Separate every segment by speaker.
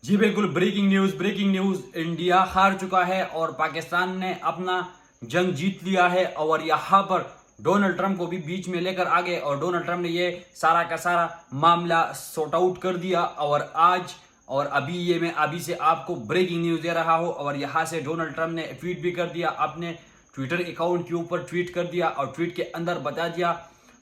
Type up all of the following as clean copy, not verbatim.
Speaker 1: जी बिल्कुल, breaking news, India हार चुका है और पाकिस्तान ने अपना जंग जीत लिया है। और यहाँ पर डोनाल्ड ट्रंप को भी बीच में लेकर आ गए और डोनाल्ड ट्रंप ने ये सारा का सारा मामला सॉर्ट आउट कर दिया। और अभी ये मैं अभी से आपको ब्रेकिंग न्यूज दे रहा हूँ। और यहाँ से डोनाल्ड ट्रंप ने ट्वीट भी कर दिया, अपने ट्विटर अकाउंट के ऊपर ट्वीट कर दिया और ट्वीट के अंदर बता दिया।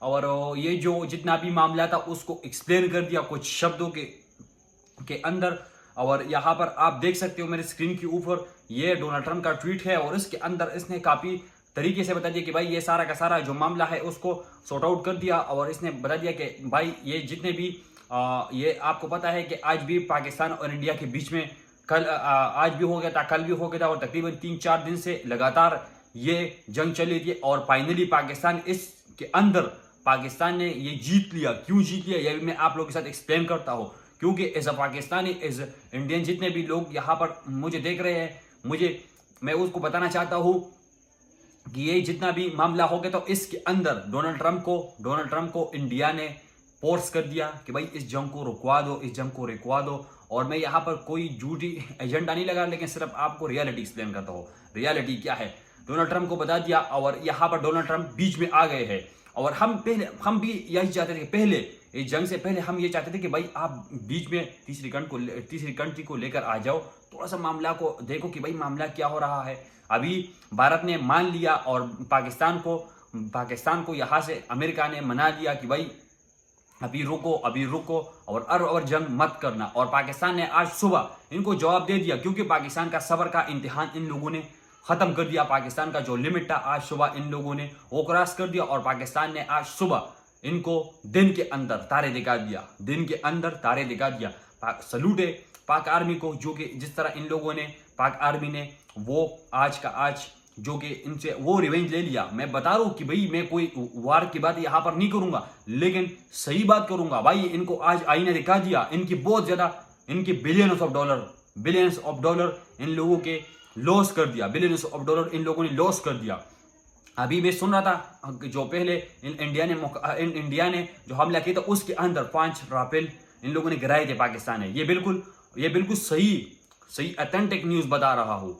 Speaker 1: और ये जो जितना भी मामला था उसको एक्सप्लेन कर दिया कुछ शब्दों के अंदर। और यहाँ पर आप देख सकते हो मेरे स्क्रीन के ऊपर ये डोनाल्ड ट्रंप का ट्वीट है और इसके अंदर इसने काफी तरीके से बता दिया कि भाई ये सारा का सारा जो मामला है उसको सॉर्ट आउट कर दिया। और इसने बता दिया कि भाई ये जितने भी ये आपको पता है कि आज भी पाकिस्तान और इंडिया के बीच में आज भी हो गया था, कल भी हो गया था और तकरीबन 3-4 दिन से लगातार ये जंग चली थी। और फाइनली पाकिस्तान ने ये जीत लिया। क्यों जीत लिया ये भी मैं आप लोगों के साथ एक्सप्लेन करता हूँ। क्योंकि as a Pakistani, as Indian, जितने भी लोग यहाँ पर मुझे देख रहे हैं, मैं उसको बताना चाहता हूँ कि ये जितना भी मामला हो गया तो इसके अंदर डोनाल्ड ट्रंप को इंडिया ने फोर्स कर दिया कि भाई इस जंग को रुकवा दो, इस जंग को रुकवा दो। और मैं यहाँ पर कोई झूठी एजेंडा नहीं लगा, लेकिन सिर्फ आपको रियलिटी एक्सप्लेन करता हूँ। रियलिटी क्या है, डोनाल्ड ट्रंप को बता दिया और यहाँ पर डोनाल्ड ट्रंप बीच में आ गए हैं। और हम भी यही चाहते थे कि पहले इस जंग से पहले हम ये चाहते थे कि भाई आप बीच में तीसरी कंट्री को लेकर आ जाओ, थोड़ा सा मामला को देखो कि भाई मामला क्या हो रहा है। अभी भारत ने मान लिया और पाकिस्तान को यहाँ से अमेरिका ने मना लिया कि भाई अभी रुको और जंग मत करना। और पाकिस्तान ने आज सुबह इनको जवाब दे दिया, क्योंकि पाकिस्तान का सब्र का इम्तिहान इन लोगों ने खत्म कर दिया। पाकिस्तान का जो लिमिट था आज सुबह इन लोगों ने वो क्रॉस कर दिया और पाकिस्तान ने आज सुबह इनको दिन के अंदर तारे दिखा दिया। सलूट है पाक आर्मी को, जो कि जिस तरह इन लोगों ने पाक आर्मी ने वो आज का आज जो कि इनसे वो रिवेंज ले लिया। मैं बता रहा हूं कि भाई मैं कोई वार की बात यहां पर नहीं करूंगा, लेकिन सही बात करूंगा। भाई इनको आज आईने दिखा दिया, इनकी बहुत ज्यादा, इनकी बिलियंस ऑफ डॉलर इन लोगों के लॉस कर दिया, बिलियंस ऑफ डॉलर इन लोगों ने लॉस कर दिया। अभी मैं सुन रहा था जो पहले इंडिया ने जो हमला किया था उसके अंदर 5 राफेल इन लोगों ने गिराए थे पाकिस्तान ने। ये बिल्कुल सही ऑथेंटिक न्यूज बता रहा हूं।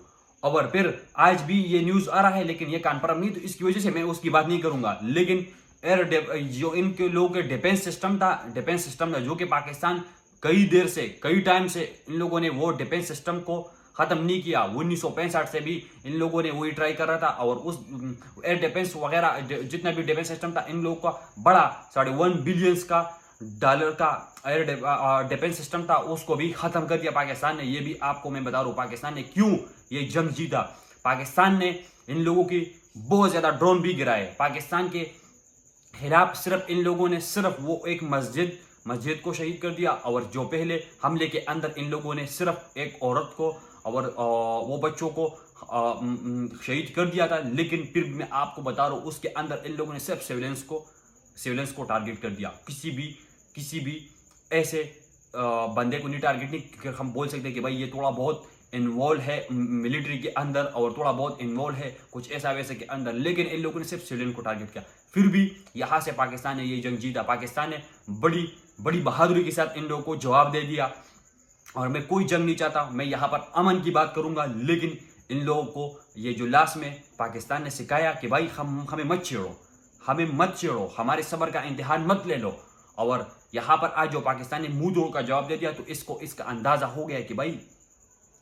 Speaker 1: और फिर आज भी ये न्यूज आ रहा है, लेकिन ये कन्फर्म नहीं, तो इसकी वजह से मैं उसकी बात नहीं करूंगा। लेकिन जो इनके लोगों के डिफेंस सिस्टम था जो कि पाकिस्तान कई टाइम से इन लोगों ने वो डिफेंस सिस्टम को खत्म नहीं किया। 1965 से भी इन लोगों ने वही ट्राई कर रहा था। और उस एयर डिफेंस वगैरह जितना भी डिफेंस सिस्टम था इन लोगों का बड़ा $1.5 बिलियन का डॉलर का एयर डिफेंस सिस्टम था, उसको भी खत्म कर दिया पाकिस्तान ने। ये भी आपको मैं बता रहा हूँ पाकिस्तान ने क्यों ये जंग जीता। पाकिस्तान ने इन लोगों की बहुत ज्यादा ड्रोन भी गिराए पाकिस्तान के खिलाफ। सिर्फ इन लोगों ने सिर्फ वो एक मस्जिद को शहीद कर दिया। और जो पहले हमले के अंदर इन लोगों ने सिर्फ एक औरत को और वो बच्चों को शहीद कर दिया था। लेकिन फिर मैं आपको बता रहा हूँ उसके अंदर इन लोगों ने सिर्फ सिविलियंस को टारगेट कर दिया। किसी भी ऐसे बंदे को नहीं टारगेट नहीं। हम बोल सकते हैं कि भाई ये थोड़ा बहुत इन्वॉल्व है मिलिट्री के अंदर और थोड़ा बहुत इन्वॉल्व है कुछ ऐसा वैसे के अंदर, लेकिन इन लोगों ने सिर्फ सिविलियन को टारगेट किया। फिर भी यहाँ से पाकिस्तान ने ये जंग जीता। पाकिस्तान ने बड़ी बहादुरी के साथ इन लोगों को जवाब दे दिया। और मैं कोई जंग नहीं चाहता, मैं यहाँ पर अमन की बात करूंगा। लेकिन इन लोगों को ये जो लास्ट में पाकिस्तान ने सिखाया कि भाई हमें मत छेड़ो, हमारे सब्र का इम्तिहान मत ले लो। और यहाँ पर आज जो पाकिस्तान ने मुंह तोड़ का जवाब दे दिया, तो इसका अंदाजा हो गया कि भाई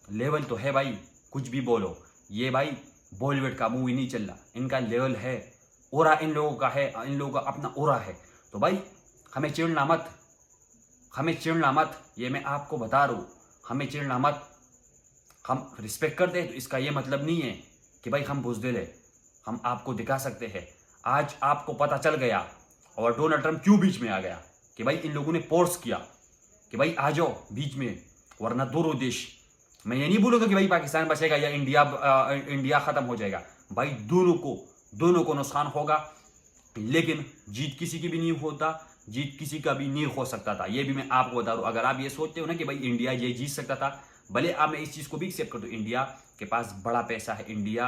Speaker 1: लेवल तो है भाई, कुछ भी बोलो। ये भाई बॉलीवुड का मूवी नहीं चल रहा, इनका लेवल है, ओरा इन लोगों का है, इन लोगों का अपना ओरा है। तो भाई हमें चिढ़ना मत, ये मैं आपको बता रहा हूँ। हमें चिढ़ना मत। हम रिस्पेक्ट करते हैं तो इसका ये मतलब नहीं है कि भाई हम बुज़दिल है। हम आपको दिखा सकते हैं। आज आपको पता चल गया। और डोनाल्ड ट्रंप क्यों बीच में आ गया कि भाई इन लोगों ने फोर्स किया कि भाई आ जाओ बीच में, वरना दोनों देश, मैं ये नहीं बोलूंगा कि भाई पाकिस्तान बचेगा या इंडिया खत्म हो जाएगा। भाई दोनों को नुकसान होगा। लेकिन जीत किसी की भी नहीं होता, जीत किसी का भी नहीं हो सकता था। ये भी मैं आपको बता रहा हूं। अगर आप ये सोचते हो ना कि भाई इंडिया ये जीत सकता था, भले आप मैं इस चीज को भी एक्सेप्ट कर दूं, इंडिया के पास बड़ा पैसा है, इंडिया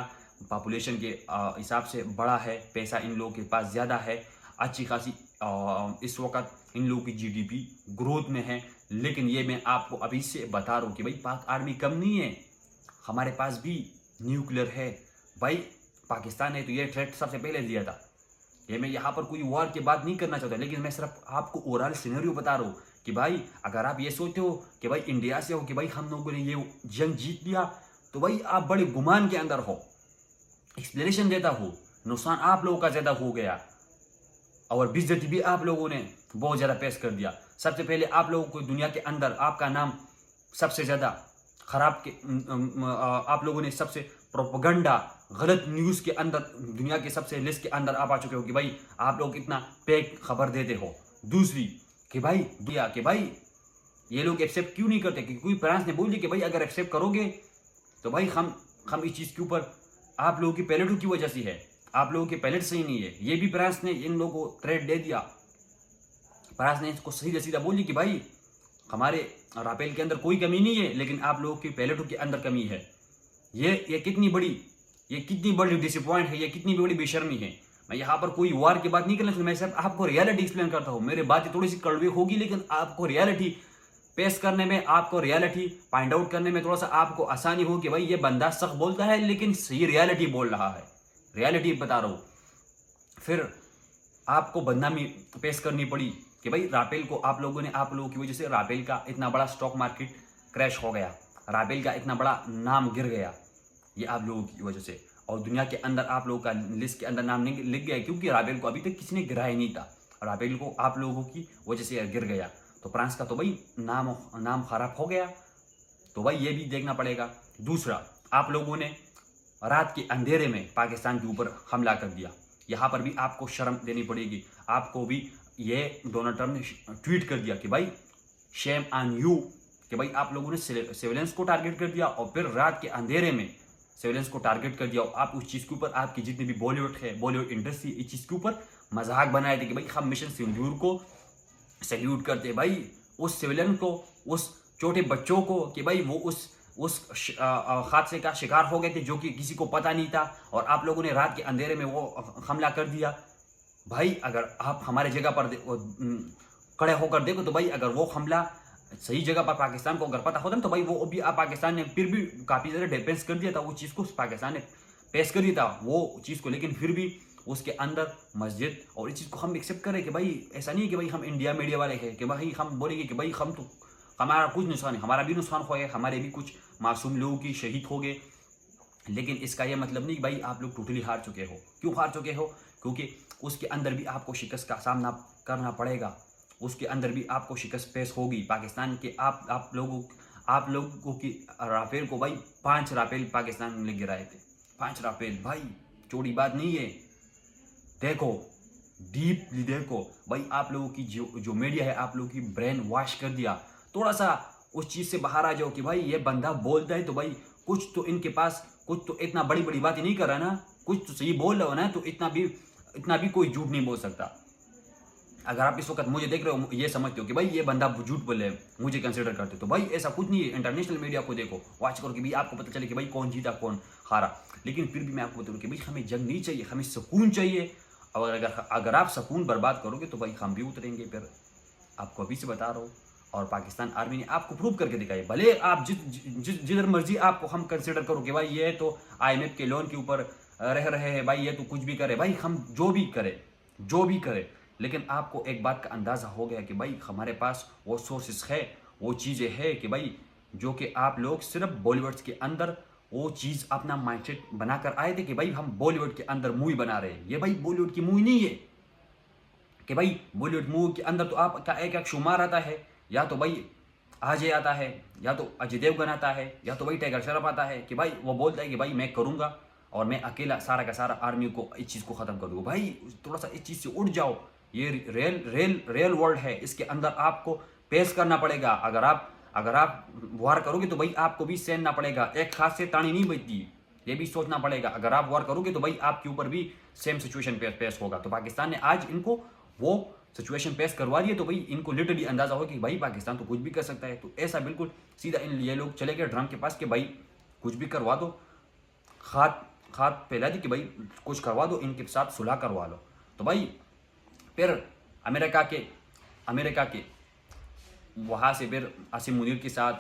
Speaker 1: पॉपुलेशन के हिसाब से बड़ा है, पैसा इन लोगों के पास ज्यादा है, अच्छी खासी इस वक्त इन लोगों की जीडीपी ग्रोथ में है। लेकिन ये मैं आपको अभी से बता रहा हूँ कि भाई पाक आर्मी कम नहीं है, हमारे पास भी न्यूक्लियर है। भाई पाकिस्तान ने तो ये थ्रेट सबसे पहले दिया था। ये मैं यहाँ पर कोई वॉर की बात नहीं करना चाहता, लेकिन मैं सिर्फ आपको ओवरऑल सिनेरियो बता रहा हूँ कि भाई अगर आप ये सोचते हो कि भाई इंडिया से हो कि भाई हम लोगों ने ये जंग जीत लिया, तो भाई आप बड़े गुमान के अंदर हो। एक्सप्लेनेशन देता हो, नुकसान आप लोगों का ज्यादा हो गया और बेइज्जती भी आप लोगों ने बहुत ज्यादा पेश कर दिया। सबसे पहले आप लोगों को दुनिया के अंदर आपका नाम सबसे ज्यादा खराब के आप लोगों ने सबसे प्रोपेगेंडा गलत न्यूज के अंदर दुनिया के सबसे लिस्ट के अंदर आप आ चुके हो कि भाई आप लोग इतना फेक खबर देते हो। दूसरी कि भाई दुनिया कि भाई ये लोग एक्सेप्ट क्यों नहीं करते, क्योंकि फ्रांस ने बोल दिया कि भाई अगर एक्सेप्ट करोगे तो भाई हम इस चीज के ऊपर आप लोगों की पैलेटों की वजह से है, आप लोगों के पैलेट सही नहीं है। ये भी फ्रांस ने इन लोगों को थ्रेट दे दिया। फ्रांस ने इसको सीधा सीधा बोली कि भाई हमारे राफेल के अंदर कोई कमी नहीं है, लेकिन आप लोगों की पैलेटों के अंदर कमी है। ये कितनी बड़ी डिसअपॉइंट है, ये कितनी बड़ी बेशर्मी है। मैं यहाँ पर कोई वार की बात नहीं करना चाहता, मैं सिर्फ आपको रियलिटी एक्सप्लेन करता हूँ। मेरी बातें थोड़ी सी कड़वी होगी, लेकिन आपको रियलिटी पेश करने में, आपको रियलिटी फाइंड आउट करने में थोड़ा सा आपको आसानी हो कि भाई ये बंदा सख्त बोलता है लेकिन सही रियलिटी बोल रहा है, रियलिटी बता रहा हूँ। फिर आपको बदनामी पेश करनी पड़ी कि भाई राफेल को आप लोगों की वजह से राफेल का इतना बड़ा स्टॉक मार्केट क्रैश हो गया, राफेल का इतना बड़ा नाम गिर गया, ये आप लोगों की वजह से। और दुनिया के अंदर आप लोगों का लिस्ट के अंदर नाम नहीं लिख गया, क्योंकि राफेल को अभी तक किसी ने गिराया नहीं था, राफेल को आप लोगों की वजह से गिर गया। तो फ्रांस का तो भाई नाम खराब हो गया, तो भाई ये भी देखना पड़ेगा। दूसरा, आप लोगों ने रात के अंधेरे में पाकिस्तान के ऊपर हमला कर दिया, यहाँ पर भी आपको शर्म देनी पड़ेगी। आपको भी ये डोनाल्ड ट्रंप ने ट्वीट कर दिया कि भाई शेम ऑन यू, कि भाई आप लोगों ने सिविलियंस को टारगेट कर दिया और फिर रात के अंधेरे में सिविलियंस को टारगेट कर दिया। और आप उस चीज़ के ऊपर आपकी जितनी भी बॉलीवुड इंडस्ट्री इस चीज़ के ऊपर मजाक बनाए थे कि भाई हम मिशन सिंदूर को सैल्यूट करते, भाई उस सिविलियन को, उस छोटे बच्चों को, कि भाई वो उस हादसे का शिकार हो गए थे जो कि किसी को पता नहीं था, और आप लोगों ने रात के अंधेरे में वो हमला कर दिया। भाई अगर आप हमारे जगह पर खड़े होकर देखो तो भाई अगर वो हमला सही जगह पर पाकिस्तान को अगर पता होता ना, तो भाई वो भी पाकिस्तान ने फिर भी काफ़ी ज़्यादा डिफेंस कर दिया था, वो चीज़ को पाकिस्तान ने पेश कर दिया था वो चीज़ को। लेकिन फिर भी उसके अंदर मस्जिद और इस चीज़ को हम एक्सेप्ट करें कि भाई ऐसा नहीं है कि भाई हम इंडिया मीडिया वाले हैं कि भाई हम बोलेंगे कि भाई हम तो हमारा कुछ नुकसान है, हमारा भी नुकसान हो गया, हमारे भी कुछ मासूम लोगों की शहीद हो गए। लेकिन इसका यह मतलब नहीं कि भाई आप लोग टोटली हार चुके हो। क्यों हार चुके हो? क्योंकि उसके अंदर भी आपको शिकस्त का सामना करना पड़ेगा, उसके अंदर भी आपको शिकस्त पेश होगी। पाकिस्तान के आप लोगों की राफेल को भाई 5 राफेल पाकिस्तान ने गिराए थे, 5 राफेल। भाई चोरी बात नहीं है, देखो डीपली देखो भाई। आप लोगों की जो मीडिया है आप लोगों की ब्रेन वॉश कर दिया। थोड़ा सा उस चीज़ से बाहर आ जाओ कि भाई ये बंदा बोलता है तो भाई कुछ तो इनके पास, कुछ तो इतना बड़ी बड़ी बातें नहीं कर रहा ना, कुछ तो सही बोल रहे हो ना, तो इतना भी कोई झूठ नहीं बोल सकता। अगर आप इस वक्त मुझे देख रहे हो, ये समझते हो कि भाई ये बंदा झूठ बोले, मुझे कंसिडर करते हो, तो भाई ऐसा कुछ नहीं है। इंटरनेशनल मीडिया को देखो, वॉच करो कि भाई आपको पता चले कि भाई कौन जीता कौन हारा। लेकिन फिर भी मैं आपको बता दूं कि भाई हमें जंग नहीं चाहिए, हमें सुकून चाहिए। और अगर आप सुकून बर्बाद करोगे तो भाई हम भी उतरेंगे। फिर आपको अभी से बता रहा हूँ, और पाकिस्तान आर्मी ने आपको प्रूव करके दिखाई। भले आप जिधर मर्जी आपको हम कंसिडर करो कि भाई ये तो IMF के लोन के ऊपर रह रहे हैं, भाई ये तो कुछ भी करे, भाई हम जो भी करे, लेकिन आपको एक बात का अंदाज़ा हो गया कि भाई हमारे पास वो सोर्सेस है, वो चीज़ें हैं कि भाई जो कि आप लोग सिर्फ बॉलीवुड के अंदर वो चीज़ अपना माइंडसेट बनाकर आए थे कि भाई हम बॉलीवुड के अंदर मूवी बना रहे हैं। ये भाई बॉलीवुड की मूवी नहीं है कि भाई बॉलीवुड मूवी के अंदर तो आपका एक शुमार आता है, या तो भाई अजय आता है, या तो अजय देवगन आता है, या तो भाई टाइगर श्रॉफ आता है कि भाई वो बोलता है कि भाई मैं करूँगा और मैं अकेला सारा का सारा आर्मी को इस चीज़ को ख़त्म कर दूँगा। भाई थोड़ा सा इस चीज़ से उठ जाओ, ये रियल वर्ल्ड है, इसके अंदर आपको पेश करना पड़ेगा। अगर आप वार करोगे तो भाई आपको भी सहना पड़ेगा, एक हाथ से ताड़ी नहीं बजती, ये भी सोचना पड़ेगा। अगर आप वार करोगे तो भाई आपके ऊपर भी सेम सिचुएशन पेश होगा। तो पाकिस्तान ने आज इनको वो सिचुएशन पेश करवा दिया, तो भाई इनको लिटरली अंदाजा हो कि भाई पाकिस्तान तो कुछ भी कर सकता है। तो ऐसा बिल्कुल सीधा ये लोग चले गए ड्रम के पास कि भाई कुछ भी करवा दो, हाथ फैला दी कि भाई कुछ करवा दो, इनके साथ सुलह करवा लो। तो भाई फिर अमेरिका के वहाँ से फिर आसिम मुनीर के साथ,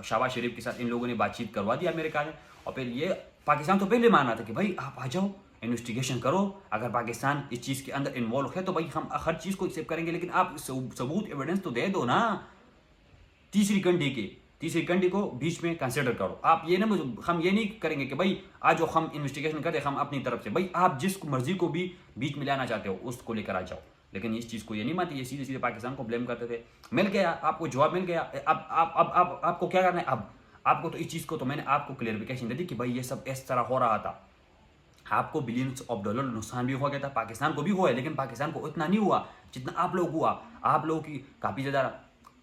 Speaker 1: शहबाज शरीफ के साथ इन लोगों ने बातचीत करवा दी अमेरिका ने। और फिर ये पाकिस्तान तो पहले मान रहा था कि भाई आप आ जाओ, इन्वेस्टिगेशन करो, अगर पाकिस्तान इस चीज़ के अंदर इन्वॉल्व है तो भाई हम हर चीज़ को एक्सेप्ट करेंगे, लेकिन आप सबूत एविडेंस तो दे दो ना। तीसरी कंट्री को बीच में कंसिडर करो। आप ये ना, हम ये नहीं करेंगे कि भाई आज जो हम इन्वेस्टिगेशन करें हम अपनी तरफ से, भाई आप जिस मर्जी को भी बीच में लाना चाहते हो उसको लेकर आ जाओ। लेकिन इस चीज़ को ये नहीं मानते, ये सीधे सीधे पाकिस्तान को ब्लेम करते थे। मिल गया आपको, जवाब मिल गया। अब आपको क्या करना है? अब आपको तो इस चीज़ को तो मैंने आपको क्लेरिफिकेशन दे दी कि भाई ये सब इस तरह हो रहा था। आपको बिलियंस ऑफ डॉलर नुकसान भी हो गया था, पाकिस्तान को भी हुआ है, लेकिन पाकिस्तान को उतना नहीं हुआ जितना आप लोग हुआ। आप लोगों की काफ़ी ज़्यादा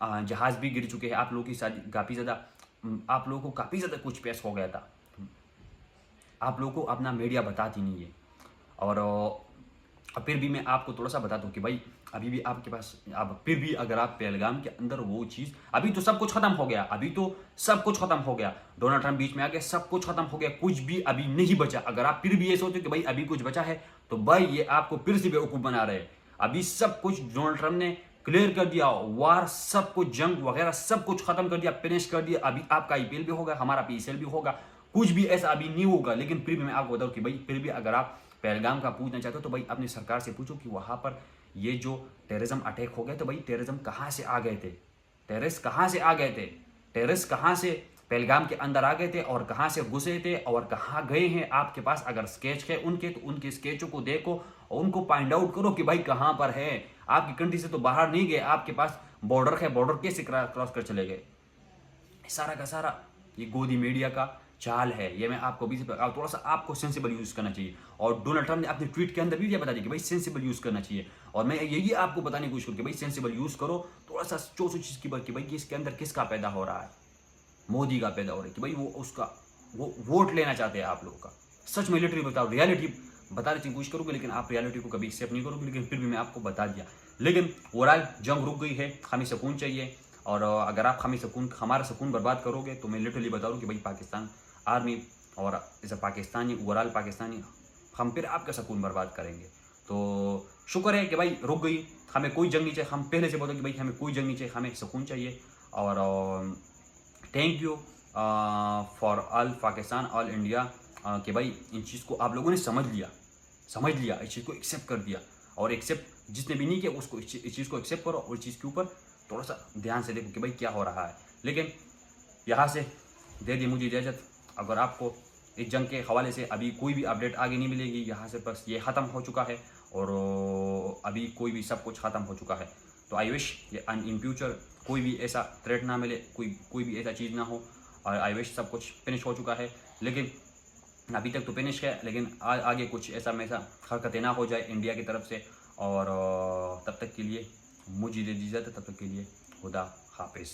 Speaker 1: जहाज़ भी गिर चुके हैं, आप लोगों की काफ़ी ज़्यादा, आप लोगों को काफ़ी ज़्यादा कुछ पेश हो गया था। आप लोगों को अपना मीडिया बताती नहीं है। और फिर भी मैं आपको थोड़ा सा बता दूं कि भाई अभी भी आपके पास, अब फिर भी अगर आप पहलगाम के अंदर वो चीज़, अभी तो सब कुछ खत्म हो गया, अभी तो सब कुछ खत्म हो गया। डोनाल्ड ट्रंप बीच में आ गया, सब कुछ खत्म हो गया, कुछ भी अभी नहीं बचा। अगर आप फिर भी ये सोचो कि भाई अभी कुछ बचा है, तो भाई ये आपको फिर से बेवकूफ़ बना रहे हैं। अभी सब कुछ डोनाल्ड ट्रंप ने क्लियर कर दिया, वार सब कुछ, जंग वगैरह सब कुछ खत्म कर दिया, फिनिश कर दिया। अभी आपका IPL भी होगा, हमारा PSL भी होगा, कुछ भी ऐसा अभी नहीं होगा। लेकिन फिर भी मैं आपको बताऊँ कि भाई फिर भी अगर आप पहलगाम का पूछना चाहते हो तो भाई अपनी सरकार से पूछो कि वहाँ पर ये जो टेररिज्म अटैक हो गए, तो भाई टेररिज्म कहाँ से आ गए थे, टेररिस्ट कहाँ से आ गए थे, टेररिस्ट कहाँ से पहलगाम के अंदर आ गए थे और कहाँ से घुसे थे और कहाँ गए हैं। आपके पास अगर स्केच है उनके, तो उनके स्केचों को देखो और उनको फाइंड आउट करो कि भाई कहाँ पर है। आपकी कंट्री से तो बाहर नहीं गए, आपके पास बॉर्डर है, बॉर्डर कैसे क्रॉस कर चले गए? सारा का सारा ये गोदी मीडिया का चाल है। ये मैं आपको भी थोड़ा सा आपको सेंसिबल यूज़ करना चाहिए। और डोनाल्ड ट्रंप ने अपने ट्वीट के अंदर भी ये बता दिया कि भाई सेंसिबल यूज़ करना चाहिए। और मैं यही आपको बताने की कोशिश करूँ कि भाई सेंसिबल यूज़ करो, थोड़ा सा सोचो चीज़ की बात कि भाई इसके अंदर किसका पैदा हो रहा है, मोदी का पैदा हो रहा है कि भाई वो उसका वो वोट लेना चाहते हैं आप लोगों का। सच में लिटरली बताओ, रियलिटी बताने की कोशिश करोगे, लेकिन आप रियलिटी को कभी एक्सेप्ट नहीं करोगे। लेकिन फिर भी मैं आपको बता दिया। लेकिन ओवरऑल जंग रुक गई है, हमें सुकून चाहिए। और अगर आप हमारा सुकून बर्बाद करोगे तो मैं लिटरली बता रहा हूँ कि भाई पाकिस्तान आर्मी और as a Pakistani, overall Pakistani, हम फिर आपका सुकून बर्बाद करेंगे। तो शुक्र है कि भाई रुक गई, हमें कोई जंग नहीं चाहिए। हम पहले से बोलते कि भाई हमें कोई जंग नहीं चाहिए, हमें सुकून चाहिए। और thank you for all Pakistan, all India, कि भाई इन चीज़ को आप लोगों ने समझ लिया, इस चीज़ को एक्सेप्ट कर दिया। और एक्सेप्ट जिसने भी नहीं किया उसको इस चीज़ को एक्सेप्ट करो और इस चीज़ के ऊपर थोड़ा सा ध्यान से देखो कि भाई क्या हो रहा है। लेकिन यहाँ से दे दी मुझे इजाज़त। अगर आपको इस जंग के हवाले से अभी कोई भी अपडेट आगे नहीं मिलेगी, यहाँ से बस ये ख़त्म हो चुका है और अभी कोई भी सब कुछ ख़त्म हो चुका है। तो आई विश इन फ्यूचर कोई भी ऐसा थ्रेट ना मिले, कोई भी ऐसा चीज़ ना हो। और आई विश सब कुछ फिनिश हो चुका है। लेकिन अभी तक तो फिनिश है, लेकिन आगे कुछ ऐसा हरकतें ना हो जाए इंडिया की तरफ से। और तब तक के लिए मुझे दे दीजिए, तब तक के लिए खुदा हाफिज़।